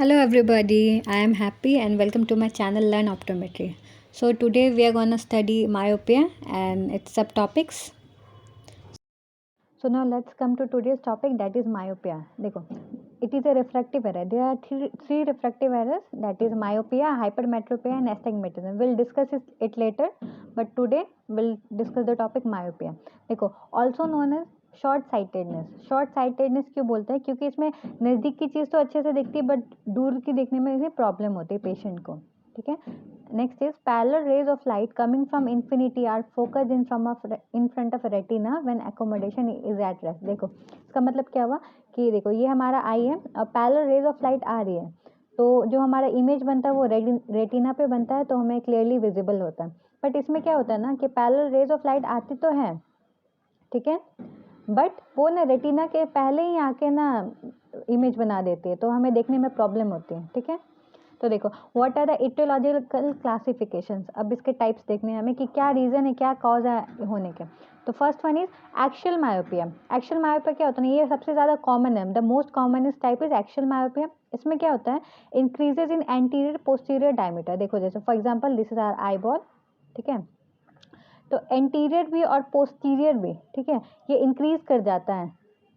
Hello everybody, I am happy and welcome to my channel Learn Optometry. So today we are going to study myopia and its subtopics. So now let's come to today's topic, that is myopia. देखो, it is a refractive error. There are three refractive errors, that is myopia, hypermetropia and astigmatism. We'll discuss it later, but today we'll discuss the topic myopia. देखो, also known as short sightedness क्यों बोलते हैं? क्योंकि इसमें नज़दीक की चीज़ तो अच्छे से दिखती है बट दूर की देखने में इसे प्रॉब्लम होती है पेशेंट को. ठीक है. Next is parallel rays of light coming from infinity are focused in front of retina when accommodation is at rest. देखो इसका मतलब क्या हुआ कि देखो ये हमारा आई है और पैरेलल रेज ऑफ लाइट आ रही है तो जो हमारा इमेज बनता है वो रेटिना पे बनता है तो हमें क्लियरली विजिबल होता है. बट इसमें क्या होता है ना कि पैरेलल रेज ऑफ लाइट आती तो है, ठीक है, बट वो ना रेटिना के पहले ही आके ना इमेज बना देती है तो हमें देखने में प्रॉब्लम होती है. ठीक है. तो देखो what are the etiological classifications. अब इसके टाइप्स देखने हैं हमें कि क्या रीज़न है, क्या कॉज है होने के. तो first one is axial myopia. Axial myopia क्या होता है? ये सबसे ज़्यादा कॉमन है. The most commonest type is axial myopia. इसमें क्या होता है? Increases in anterior posterior diameter. देखो जैसे for example this is our eyeball, ठीक है, तो एंटीरियर भी और पोस्टीरियर भी, ठीक है, ये इंक्रीज कर जाता है.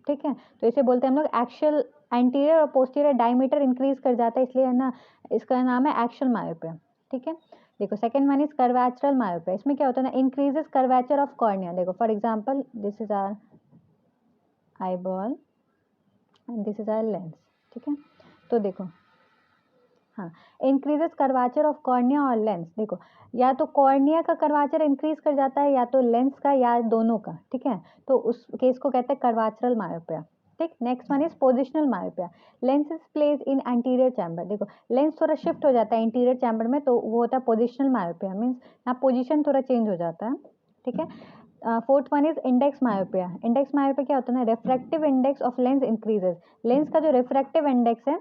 ठीक है. तो इसे बोलते हैं हम लोग एक्शियल, एंटीरियर और पोस्टीरियर डायमीटर इंक्रीज कर जाता है इसलिए है ना इसका नाम है एक्शियल मायोपिया. ठीक है. देखो second one is curvatural myopia. इसमें क्या होता है ना, इंक्रीजेस कर्वेचर ऑफ कॉर्निया. देखो for example this is our eyeball and this is our lens. ठीक है. तो देखो हाँ, इंक्रीजेस कर्वाचर ऑफ कॉर्निया और लेंस. देखो या तो कॉर्निया का कर्वाचर इंक्रीज कर जाता है या तो लेंस का या दोनों का. ठीक है. तो उस केस को कहते हैं कर्वाचरल मायोपिया. ठीक. Next one is positional myopia. Lens is place in anterior chamber. देखो लेंस थोड़ा शिफ्ट हो जाता है इंटीरियर चैम्बर में तो वो होता है पोजिशनल मायोपिया. मीन्स यहाँ पोजिशन थोड़ा चेंज हो जाता है. ठीक है. Fourth one is index myopia. Index myopia क्या होता है ना, refractive index of lens increases. Lens का जो रिफ्रैक्टिव इंडेक्स है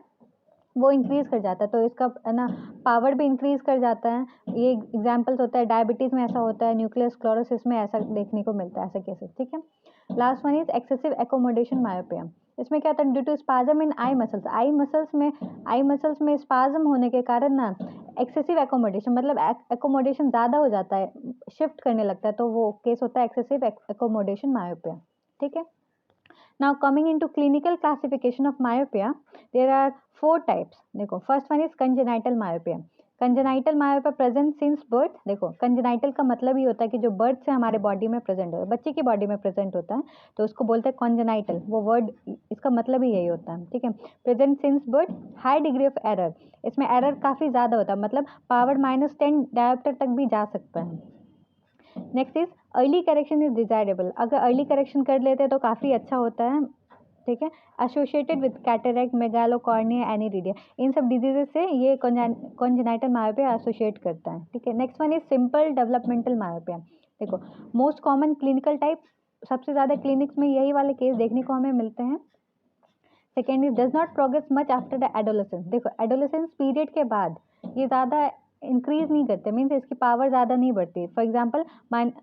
वो इंक्रीज कर जाता है तो इसका है ना पावर भी इंक्रीज कर जाता है. ये एग्जाम्पल्स होता है डायबिटीज़ में ऐसा होता है, न्यूक्लियर स्क्लेरोसिस में ऐसा देखने को मिलता है, ऐसे केसेस. ठीक है. Last one is excessive accommodation myopia. इसमें क्या होता है? Due to spasm in eye muscles. Eye muscles में स्पाजम होने के कारण ना एक्सेसिव एकोमोडेशन मतलब एकोमोडेशन ज़्यादा हो जाता है, शिफ्ट करने लगता है तो वो केस होता है एक्सेसिव एकोमोडेशन मायोपिया. ठीक है. Now coming into clinical classification of myopia, there are four types. देखो first one is congenital myopia. congenital myopia present since birth. देखो congenital का मतलब ही होता है कि जो birth से हमारे बॉडी में प्रेजेंट होता है, बच्चे की बॉडी में प्रेजेंट होता है तो उसको बोलते हैं congenital. वो वर्ड इसका मतलब ही यही होता है. ठीक है. Present since birth, high degree of error. इसमें एरर काफ़ी ज़्यादा होता है, मतलब पावर -10 डायोप्टर तक भी जा सकता है. Next is early correction is desirable. अगर अर्ली करेक्शन कर लेते हैं तो काफ़ी अच्छा होता है. ठीक है. एसोसिएटेड विद कैटरेक्ट, मेगालोकॉर्निया, एनीरिडिया, इन सब डिजीजेस से ये कॉन्जेनाइटल मायोपिया एसोसिएट करता है. ठीक है. Next one is simple developmental myopia. देखो मोस्ट कॉमन क्लिनिकल टाइप, सबसे ज़्यादा क्लिनिक्स में यही वाले केस देखने को हमें मिलते हैं. Second is does not progress much after the adolescence. देखो एडोलेसेंस पीरियड के बाद ये ज़्यादा इंक्रीज नहीं करते, मीन्स इसकी पावर ज़्यादा नहीं बढ़ती. For example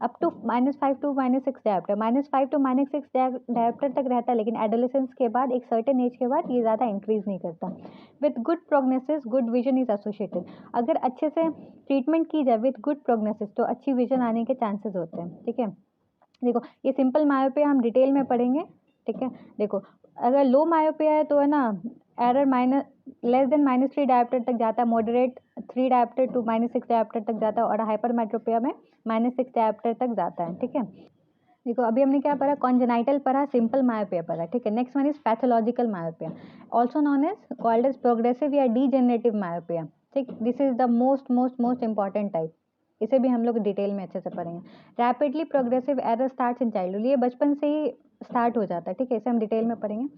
up to -5 to -6 diopter, -5 to -6 diopter तक रहता है लेकिन एडोलेसेंस के बाद एक सर्टेन एज के बाद ये ज़्यादा इंक्रीज नहीं करता. With good prognosis good vision is associated. अगर अच्छे से ट्रीटमेंट की जाए विथ गुड प्रोग्नोसिस तो अच्छी विजन आने के चांसेस होते हैं. ठीक है. देखो ये सिंपल मायोपिया हम डिटेल में पढ़ेंगे. ठीक है. देखो अगर लो मायोपिया है तो है ना एरर लेस देन -3 डायोप्टर तक जाता है, मॉडरेट 3 डायोप्टर टू -6 डायोप्टर तक जाता है और हाइपरमेट्रोपिया में -6 डायोप्टर तक जाता है. ठीक है. देखो अभी हमने क्या पढ़ा? कॉन्जेनाइटल पढ़ा, सिंपल मायोपिया पढ़ा. ठीक है. Next one is pathological myopia, also known as called as progressive या डीजेनरेटिव मायोपिया. ठीक. This is the most important type. इसे भी हम लोग डिटेल में अच्छे से पढ़ेंगे. Rapidly progressive error starts in childhood. ये बचपन से ही स्टार्ट हो जाता है. ठीक है. इसे हम डिटेल में पढ़ेंगे.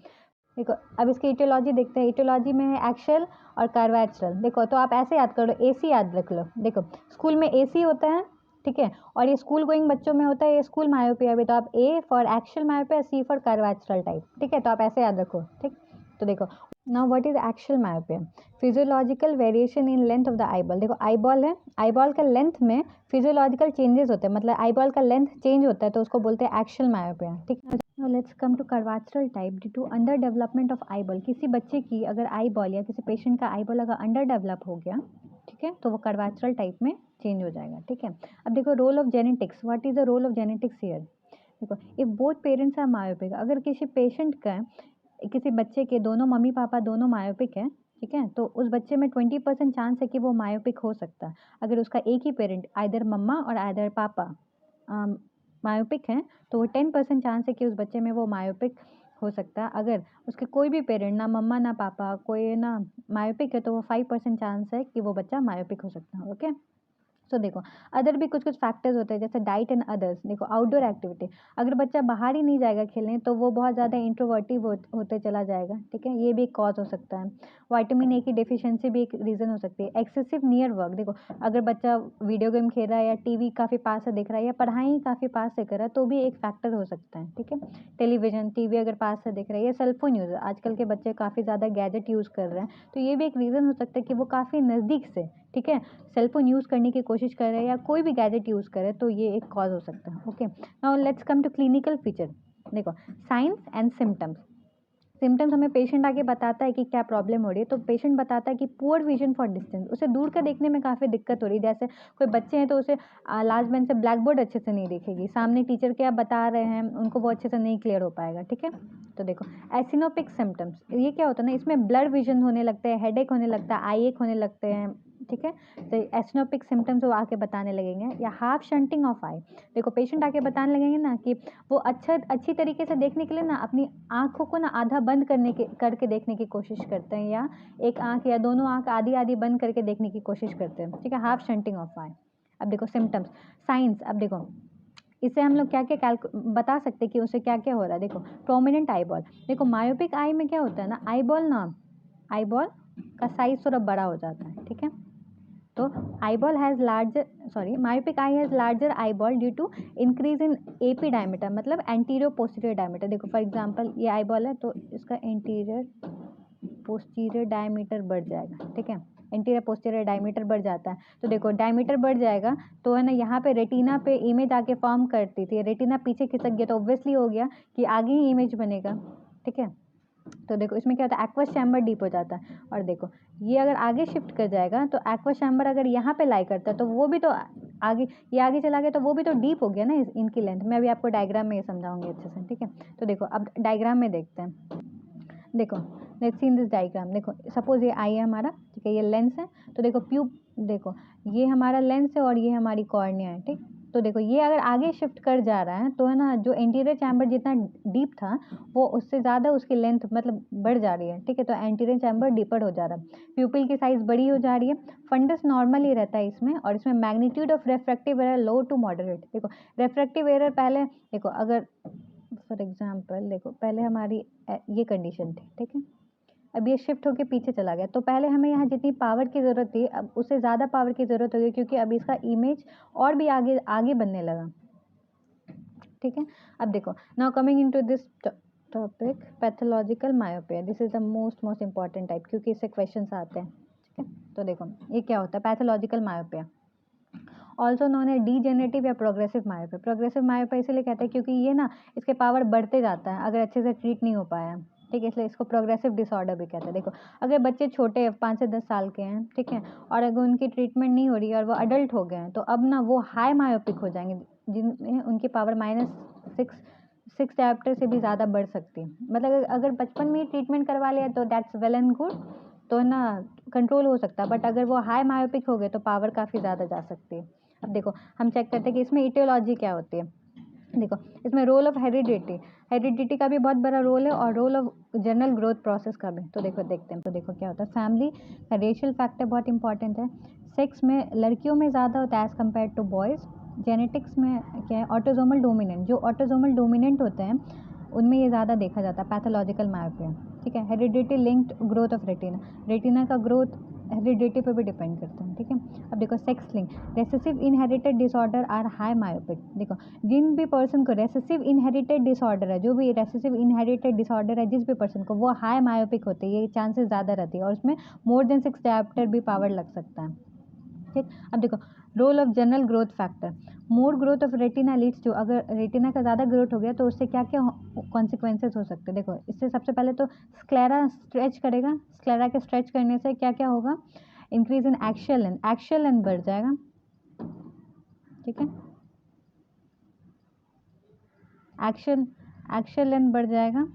देखो अब इसकी इटियोलॉजी देखते हैं. इटियोलॉजी में है एक्शियल और कर्वेचरल. देखो तो आप ऐसे याद करो, एसी याद रख लो. देखो स्कूल में एसी होता है, ठीक है, और ये स्कूल गोइंग बच्चों में होता है ये स्कूल मायोपिया भी. तो आप a for axial myopia, c for curvatural type. ठीक है. तो आप ऐसे याद रखो. ठीक. तो देखो now what is axial myopia? Physiological variation in length of the eyeball. देखो आईबॉल है, आईबॉल का लेंथ में फिजियोलॉजिकल चेंजेस होते हैं, मतलब आईबॉल का लेंथ चेंज होता है तो उसको बोलते हैं एक्शियल मायोपिया. ठीक है. Let's come to curvatural type due to under development of eye ball. किसी बच्चे की अगर आई बॉल या किसी पेशेंट का आई बॉल अगर अंडर डेवलप हो गया, ठीक है, तो वो कर्वाचरल टाइप में चेंज हो जाएगा, ठीक है। अब देखो role of genetics, what is the role of genetics here. देखो if both parents are myopic, अगर किसी पेशेंट का किसी बच्चे के दोनों मम्मी पापा दोनों मायोपिक हैं, ठीक है, तो उस बच्चे में 20% चांस है कि वो मायोपिक हो सकता है। अगर उसका एक ही पेरेंट आइदर मम्मा और आइदर पापा मायोपिक हैं तो वो 10% चांस है कि उस बच्चे में वो मायोपिक हो सकता है। अगर उसके कोई भी पेरेंट ना मम्मा ना पापा कोई ना मायोपिक है तो वो 5% चांस है कि वो बच्चा मायोपिक हो सकता है। ओके, तो देखो अदर भी कुछ कुछ फैक्टर्स होते हैं जैसे डाइट एंड अदर्स। देखो आउटडोर एक्टिविटी, अगर बच्चा बाहर ही नहीं जाएगा खेलने तो वो बहुत ज़्यादा इंट्रोवर्टिव होते चला जाएगा, ठीक है, ये भी एक कॉज हो सकता है। विटामिन ए की डेफिशिएंसी भी एक रीज़न हो सकती है। एक्सेसिव नियर वर्क, देखो अगर बच्चा वीडियो गेम खेल रहा है या टीवी काफ़ी पास से दिख रहा है या पढ़ाई काफ़ी पास से कर रहा है तो भी एक फैक्टर हो सकता है, ठीक है। टेलीविजन टीवी अगर पास से दिख रहा है या सेलफोन यूज़, आजकल के बच्चे काफ़ी ज़्यादा गैजेट यूज़ कर रहे हैं तो ये भी एक रीज़न हो सकता है कि वो काफ़ी नज़दीक से, ठीक है, सेलफोन यूज़ करने की कोशिश कर रहे हैं या कोई भी गैजेट यूज़ कर रहे हैं तो ये एक कॉज हो सकता है। Okay, now let's come to clinical feature. देखो साइंस एंड सिम्टम्स, सिम्टम्स हमें पेशेंट आके बताता है कि क्या प्रॉब्लम हो रही है, तो पेशेंट बताता है कि पुअर विजन फॉर डिस्टेंस, उसे दूर का देखने में काफ़ी दिक्कत हो रही है। जैसे कोई बच्चे हैं तो उसे लास्ट बेंच से ब्लैक बोर्ड अच्छे से नहीं दिखेगी, सामने टीचर क्या बता रहे हैं उनको वो अच्छे से नहीं क्लियर हो पाएगा, ठीक है। तो देखो एसिनोपिक सिम्टम्स, ये क्या होता है ना, इसमें ब्लड विजन होने लगता है, हेडेक होने लगता है, आई एक होने लगते हैं, ठीक है, तो एसिनोपिक सिम्टम्स वो आके बताने लगेंगे। या हाफ शंटिंग ऑफ आई, देखो पेशेंट आके बताने लगेंगे ना कि वो अच्छी तरीके से देखने के लिए ना अपनी आँखों को ना आधा बंद करके देखने की कोशिश करते हैं या एक आँख या दोनों आँख आधी आधी बंद करके देखने की कोशिश करते हैं, ठीक है, हाफ शंटिंग ऑफ आई। अब देखो सिम्टम्स साइंस, अब देखो इससे हम लोग क्या क्या बता सकते हैं कि उसे क्या क्या हो रहा है। देखो प्रोमिनेंट आई बॉल, देखो मायोपिक आई में क्या होता है ना, आई बॉल का साइज थोड़ा बड़ा हो जाता है, ठीक है। तो eyeball has larger, sorry, myopic eye has larger eyeball due to increase in AP diameter, मतलब anterior posterior diameter। देखो फॉर एग्जांपल ये eyeball है तो इसका anterior posterior diameter बढ़ जाएगा, ठीक है, anterior posterior diameter बढ़ जाता है। तो देखो diameter बढ़ जाएगा तो है ना, यहाँ पे रेटिना पे इमेज आके फॉर्म करती थी, रेटिना पीछे खिसक गया तो ऑब्वियसली हो गया कि आगे ही इमेज बनेगा, ठीक है। तो देखो इसमें क्या होता है, एक्वस चैम्बर डीप हो जाता है। और देखो ये अगर आगे शिफ्ट कर जाएगा तो एक्वस चैम्बर अगर यहाँ पे लाई करता है तो वो भी तो आगे, ये आगे चला गया तो वो भी तो डीप हो गया ना इनकी लेंथ। मैं अभी आपको डायग्राम में ये समझाऊंगी अच्छे से, ठीक है। तो देखो अब डायग्राम में देखते हैं, देखो let's see in this diagram. देखो सपोज ये आई है हमारा, ठीक है, ये लेंस है, तो देखो देखो ये हमारा लेंस है और ये हमारी कॉर्निया है, ठीक। तो देखो ये अगर आगे शिफ्ट कर जा रहा है तो है ना, जो एंटीरियर चैम्बर जितना डीप था वो उससे ज़्यादा उसकी लेंथ मतलब बढ़ जा रही है, ठीक है, तो एंटीरियर चैम्बर डीपर हो जा रहा है, प्यूपिल की साइज़ बड़ी हो जा रही है। फंडस नॉर्मल ही रहता है इसमें, और इसमें magnitude of refractive error low to moderate. देखो रेफ्रैक्टिव एरर पहले, देखो अगर फॉर एग्जाम्पल देखो पहले हमारी ये कंडीशन थी, ठीक है, अब ये शिफ्ट होके पीछे चला गया तो पहले हमें यहाँ जितनी पावर की ज़रूरत थी अब उससे ज़्यादा पावर की ज़रूरत होगी क्योंकि अब इसका इमेज और भी आगे आगे बनने लगा, ठीक है। अब देखो now coming into this topic pathological myopia, this is the most important type क्योंकि इससे क्वेश्चंस आते हैं, ठीक है। तो देखो ये क्या होता है पैथोलॉजिकल मायोपिया, ऑल्सो नॉन है डीजेनरेटिव या प्रोग्रेसिव मायोपिया। प्रोग्रेसिव मायोपिया इसलिए कहते हैं क्योंकि ये ना इसके पावर बढ़ते जाता है अगर अच्छे से ट्रीट नहीं हो पाया, ठीक है, इसलिए इसको प्रोग्रेसिव डिसऑर्डर भी कहते हैं। देखो अगर बच्चे छोटे हैं 5 से 10 साल के हैं, ठीक है, और अगर उनकी ट्रीटमेंट नहीं हो रही है और वो अडल्ट हो गए हैं तो अब ना वो हाई मायोपिक हो जाएंगे जिनमें उनकी पावर -6 डायोप्टर से भी ज़्यादा बढ़ सकती है। मतलब अगर बचपन में ही ट्रीटमेंट करवा लिया तो दैट्स वेल एंड गुड, तो ना कंट्रोल हो सकता है, बट अगर वो हाई मायोपिक हो गए तो पावर काफ़ी ज़्यादा जा सकती है। अब देखो हम चेक करते हैं कि इसमें इटियोलॉजी क्या होती है। देखो इसमें रोल ऑफ हेरिडिटी का भी बहुत बड़ा रोल है और role of general growth process का भी। तो देखो देखते हैं, तो देखो क्या होता है, फैमिली का रेशियल फैक्टर बहुत इंपॉर्टेंट है। सेक्स में लड़कियों में ज़्यादा होता है as compare to boys. Genetics में क्या है, ऑटोजोमल डोमिनेंट, जो ऑटोजोमल डोमिनेंट होते हैं उनमें ये ज़्यादा देखा जाता है पैथोलॉजिकल मायोपिया, ठीक है। Heredity linked growth of retina का ग्रोथ हेरिडिटी पे भी डिपेंड करता है, ठीक है। अब देखो sex link, recessive inherited disorder are high myopic. देखो जिन भी पर्सन को रेसेसिव इनहेरिटेड डिसऑर्डर है, जो भी रेसेसिव इनहेरिटेड डिसऑर्डर है जिस भी पर्सन को, वो हाई मायोपिक होते हैं, ये चांसेस ज़्यादा रहती है और उसमें मोर देन 6 डायोप्टर भी पावर लग सकता है। ठीक। अब देखो role of general growth factor, more growth of retina leads to, अगर रेटिना का ज़्यादा ग्रोथ हो गया तो उससे क्या क्या कॉन्सिक्वेंसेज हो सकते हैं। देखो इससे सबसे पहले तो स्क्लेरा स्ट्रेच करेगा, स्क्लेरा के स्ट्रेच करने से क्या क्या होगा, इंक्रीज इन एक्शियल लेंथ बढ़ जाएगा, ठीक है, एक्शियल लेंथ बढ़ जाएगा,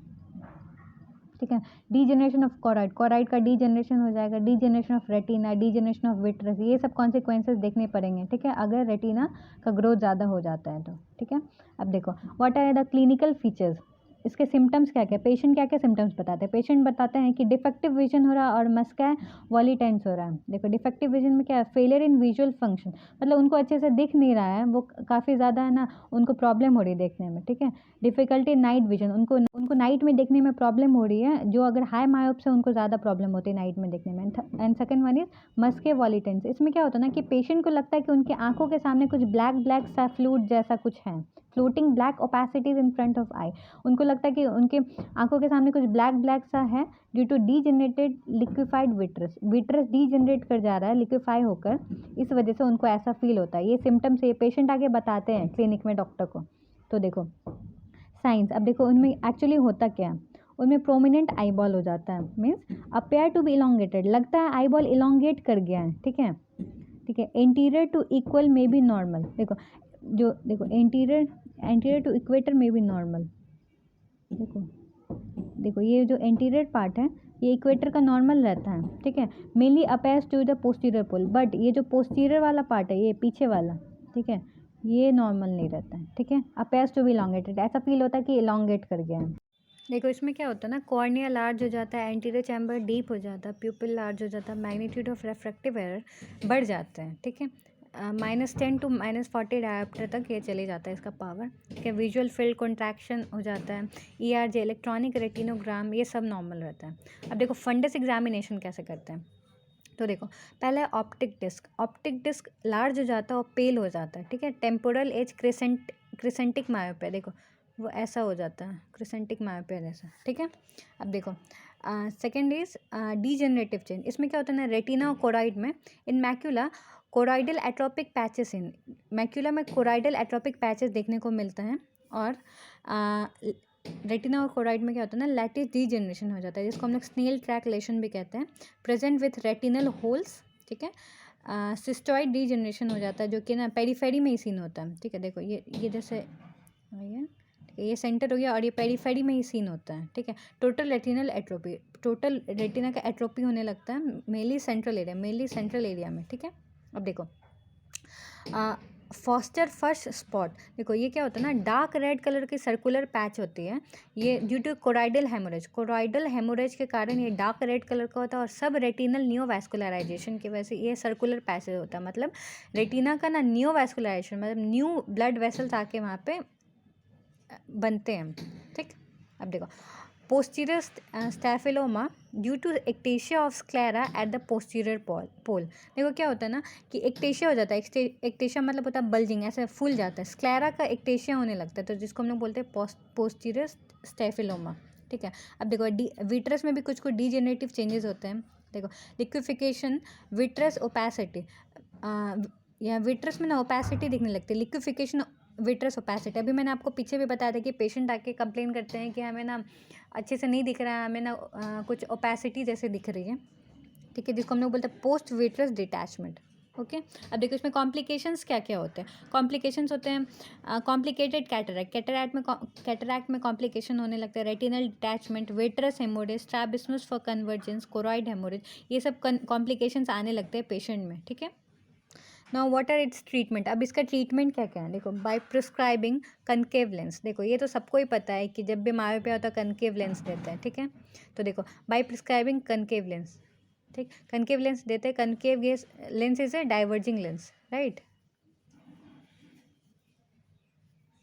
ठीक है। डीजेनरेशन ऑफ कोराइड, कोराइड का डीजेनरेशन हो जाएगा, degeneration of retina, degeneration of vitreous, ये सब कॉन्सिक्वेंसेज देखने पड़ेंगे, ठीक है, अगर रेटिना का ग्रोथ ज़्यादा हो जाता है तो, ठीक है। अब देखो what are the clinical features, इसके सिम्टम्स क्या क्या, पेशेंट क्या क्या सिम्टम्स बताते हैं। पेशेंट बताते हैं कि डिफेक्टिव विजन हो रहा है और मस्का वॉलीटेंस हो रहा है। देखो डिफेक्टिव विजन में क्या है, फेलियर इन विजुअल फंक्शन, मतलब उनको अच्छे से दिख नहीं रहा है, वो काफ़ी ज़्यादा है ना, उनको प्रॉब्लम हो रही है देखने में, ठीक है। डिफिकल्टी नाइट विजन, उनको नाइट में देखने में प्रॉब्लम हो रही है, जो अगर हाई मायोप से उनको ज़्यादा प्रॉब्लम होती है नाइट में देखने में। And second one is Maske वॉलीटेंस, इसमें क्या होता है ना कि पेशेंट को लगता है कि उनकी आंखों के सामने कुछ ब्लैक ब्लैक सा फ्लूड जैसा कुछ है, floating black opacities in front of eye, उनको लगता है कि उनके आंखों के सामने कुछ ब्लैक ब्लैक सा है due to degenerated liquefied vitreous, vitreous degenerate कर जा रहा है लिक्विफाई होकर, इस वजह से उनको ऐसा फील होता है। ये सिम्टम्स ये पेशेंट आगे बताते हैं क्लिनिक में डॉक्टर को। तो देखो साइंस, अब देखो उनमें एक्चुअली होता क्या है, उनमें प्रोमिनेंट आई बॉल हो जाता है, means appear to be elongated, लगता है आई बॉल इलोंगेट कर गया है, ठीक है, ठीक है। एंटीरियर टू इक्वल में बी नॉर्मल, देखो एंटीरियर टू इक्वेटर में बी नॉर्मल, देखो ये जो एंटीरियर पार्ट है ये इक्वेटर का नॉर्मल रहता है, ठीक है, mainly appears to the posterior pole, but ये जो पोस्टीरियर वाला पार्ट है, ये पीछे वाला, ठीक है, ये नॉर्मल नहीं रहता है, ठीक है, अपेयर्स टू बी इलोंगेटेड, ऐसा फील होता है कि इलोंगेट कर गया है। देखो इसमें क्या होता है ना, कॉर्निया लार्ज हो जाता है, एंटीरियर चैम्बर डीप हो जाता है, प्यूपिल लार्ज हो जाता है, मैग्नीट्यूड ऑफ रिफ्रैक्टिव एरर बढ़ जाते हैं, ठीक है, -10 to -40 डायोप्टर तक ये चले जाता है इसका पावर, ठीक है। विजुअल फील्ड कॉन्ट्रैक्शन हो जाता है, ERG इलेक्ट्रॉनिक रेटिनोग्राम ये सब नॉर्मल रहता है। अब देखो फंडस एग्जामिनेशन कैसे करते हैं, तो देखो पहले ऑप्टिक डिस्क लार्ज हो जाता है और पेल हो जाता है, ठीक है। टेम्पोरल एज क्रिसेंटिक मायोपिया, देखो वो ऐसा हो जाता है क्रिसेंटिक मायोपिया जैसा, ठीक है। अब देखो सेकेंड इज डीजेनरेटिव चेंज, इसमें क्या होता है ना, रेटिना और कोराइड में, इन मैक्यूला कोराइडल एट्रोपिक पैचेस, इन मैक्यूला में कोराइडल एट्रोपिक पैचेस देखने को मिलते हैं, और रेटिना और कोराइड में क्या होता है ना, लैटिस डीजेनरेशन हो जाता है, जिसको हम लोग स्नेल ट्रैक लेशन भी कहते हैं, प्रेजेंट विथ रेटिनल होल्स, ठीक है। सिस्टॉइड डीजेनरेशन हो जाता है जो कि ना पेरीफेरी में ही सीन होता है, ठीक है। देखो ये जैसे ये सेंटर हो गया और ये पेरीफेरी में ही सीन होता है, ठीक है। Total retinal atrophy, total retina का एट्रोपी होने लगता है मेनली सेंट्रल एरिया में, ठीक है। अब देखो फॉस्टर फर्स्ट स्पॉट, देखो ये क्या होता है ना, डार्क रेड कलर की सर्कुलर पैच होती है, ये ड्यू टू कोराइडल हेमोरेज के कारण ये डार्क रेड कलर का होता है, और सब रेटिनल न्यूवैस्कुलराइजेशन की वजह से ये सर्कुलर पैचेज होता है, मतलब रेटिना का ना न्यूवैस्कुलराइजेशन, मतलब न्यू ब्लड वेसल्स आके वहाँ पे बनते हैं, ठीक। अब देखो posterior staphyloma due to ectasia of sclera at the posterior pole, देखो क्या होता है ना कि एक्टेशिया हो जाता है, एक्टेशिया मतलब होता है बल्जिंग, ऐसे फूल जाता है, स्क्लेरा का एक्टेशिया होने लगता है, तो जिसको हम लोग बोलते हैं पोस्टीरियर स्टैफिलोमा, ठीक है। अब देखो विट्रस में भी कुछ डीजेनरेटिव चेंजेस होते हैं, देखो लिक्विफिकेशन, विट्रस ओपेसिटी, या विट्रस में ना ओपेसिटी दिखने लगती है, लिक्विफिकेशन विट्रस ओपेसिटी, अभी मैंने आपको पीछे भी बताया था कि पेशेंट आके कंप्लेन करते हैं कि हमें ना अच्छे से नहीं दिख रहा है, हमें ना कुछ ओपेसिटी जैसे दिख रही है, ठीक है, जिसको हम लोग बोलते हैं पोस्ट विट्रस डिटैचमेंट, ओके। अब देखो इसमें कॉम्प्लिकेशंस क्या क्या होते हैं, कॉम्प्लिकेशंस होते हैं कॉम्प्लिकेटेड कैटरैक्ट में कॉम्प्लिकेशन होने लगता है, retinal detachment, vitreous haemorrhage, strabismus for convergence, choroid haemorrhage, ये सब कॉम्प्लिकेशंस आने लगते हैं पेशेंट में, ठीक है। Now what are its treatment, अब इसका ट्रीटमेंट क्या क्या है, देखो बाय प्रिस्क्राइबिंग कनकेव लेंस, देखो ये तो सबको ही पता है कि जब भी मायोपिया होता है कनकेव लेंस देते हैं, ठीक है। तो देखो बाय प्रिस्क्राइबिंग कनकेव लेंस, ठीक, कनकेव लेंस देते हैं, concave lens is a diverging lens, right,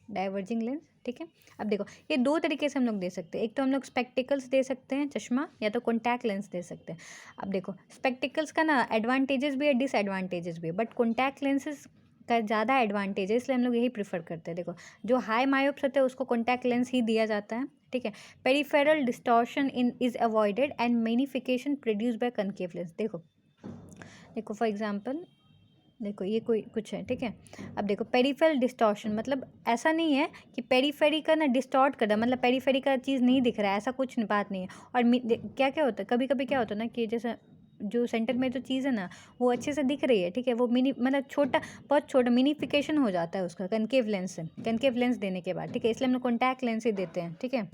diverging lens, ठीक है। अब देखो ये दो तरीके से हम लोग दे सकते हैं, एक तो हम लोग स्पेक्टिकल्स दे सकते हैं चश्मा, या तो कॉन्टैक्ट लेंस दे सकते हैं। अब देखो स्पेक्टिकल्स का ना एडवांटेजेस भी है डिसएडवांटेजेस भी है, बट कॉन्टैक्ट लेंसेज का ज़्यादा एडवांटेज है, इसलिए हम लोग यही प्रीफर करते हैं। देखो जो हाई मायोप्स होते हैं उसको कॉन्टैक्ट लेंस ही दिया जाता है, ठीक है। Peripheral distortion is avoided and magnification produce by concave lens, देखो फॉर एग्जाम्पल देखो ये कोई कुछ है, ठीक है। अब देखो पेरिफेरल डिस्टॉर्शन, मतलब ऐसा नहीं है कि पेरीफेरी का ना डिस्टॉर्ट कर रहा, मतलब पेरीफेरी का चीज़ नहीं दिख रहा है, ऐसा कुछ बात नहीं है। और क्या क्या होता है, कभी कभी क्या होता है ना कि जैसे जो सेंटर में जो चीज़ है ना वो अच्छे से दिख रही है, ठीक है, वो मिनी मतलब छोटा, बहुत छोटा मिनीफिकेशन हो जाता है उसका कनकेव लेंस से, कनकेव लेंस देने के बाद, ठीक है, इसलिए हम लोग कॉन्टैक्ट लेंस ही देते हैं, ठीक है।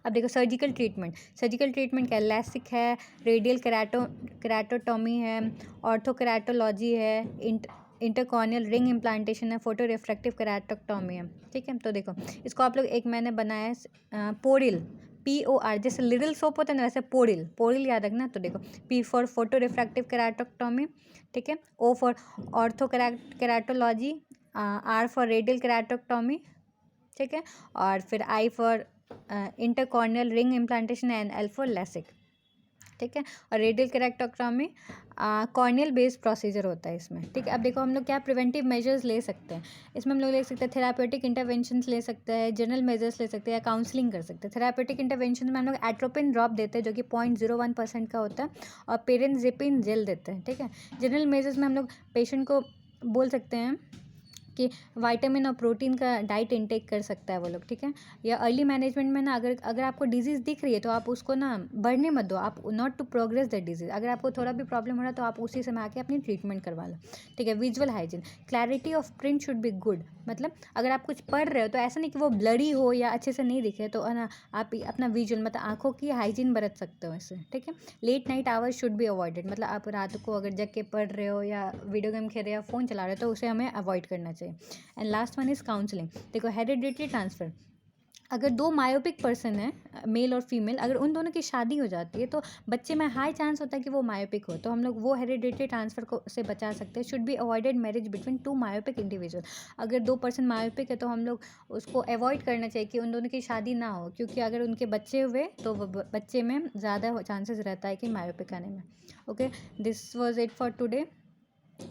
अब देखो सर्जिकल ट्रीटमेंट क्या है, लैसिक है, रेडियल केराटोटॉमी है, ऑर्थोकेराटोलॉजी है, इंटरकॉर्नियल रिंग इम्प्लांटेशन है, फोटो रिफ्रैक्टिव केराटोटॉमी है, ठीक है। तो देखो इसको आप लोग, एक मैंने बनाया है पोरिल, POR, जैसे लिटिल सोप होता है ना वैसे पोरिल याद रखना। तो देखो P for photo refractive keratotomy, ठीक है, O for ortho keratology, R for radial keratotomy, ठीक है, और फिर I for intercorneal ring implantation and L for LASIK, ठीक है। और radial keratotomy corneal based procedure होता है इसमें, ठीक है। अब देखो हम लोग क्या प्रिवेंटिव मेजर्स ले सकते हैं इसमें, हम लोग ले सकते हैं थेरापेटिक इंटरवेंशंस ले सकते हैं, जनरल मेजर्स ले सकते हैं, या काउंसलिंग कर सकते हैं। थेरापेटिक इंटरवेंशन में हम लोग एट्रोपिन ड्रॉप देते हैं जो कि 0.01% का होता है, और पेरेंजिपिन जेल देते हैं, ठीक है। जनरल मेजर्स में हम लोग पेशेंट को बोल सकते हैं कि विटामिन और प्रोटीन का डाइट इनटेक कर सकता है वो लोग, ठीक है। या अर्ली मैनेजमेंट में ना अगर आपको डिजीज़ दिख रही है तो आप उसको ना बढ़ने मत दो, आप not to progress the disease. अगर आपको थोड़ा भी प्रॉब्लम हो रहा है तो आप उसी समय आके अपनी ट्रीटमेंट करवा लो, ठीक है। Visual hygiene, clarity of print should be good, मतलब अगर आप कुछ पढ़ रहे हो तो ऐसा नहीं कि वो ब्लरी हो या अच्छे से नहीं दिखे, तो है ना आप अपना विजुअल मतलब आँखों की हाइजीन बरत सकते हो इससे, ठीक है। Late night hours should be avoided, मतलब आप रात को अगर जग के पढ़ रहे हो या वीडियो गेम खेल रहे हो या फ़ोन चला रहे हो तो उसे हमें अवॉइड करना चाहिए। And last one is counselling. देखो हेरिडिटरी ट्रांसफ़र, अगर दो मायोपिक पर्सन है, मेल और फीमेल, अगर उन दोनों की शादी हो जाती है तो बच्चे में हाई चांस होता है कि वो मायोपिक हो, तो हम लोग वो हेरिडिटरी ट्रांसफ़र को से बचा सकते हैं। Should be avoided marriage between 2 myopic individual, अगर 2 पर्सन मायोपिक है तो हम लोग उसको अवॉइड करना चाहिए कि उन दोनों की शादी ना हो, क्योंकि अगर उनके बच्चे हुए तो बच्चे में ज़्यादा चांसेस रहता है कि मायोपिक आने में। Okay, this was it for today,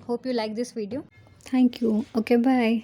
hope you like this video, thank you, okay bye.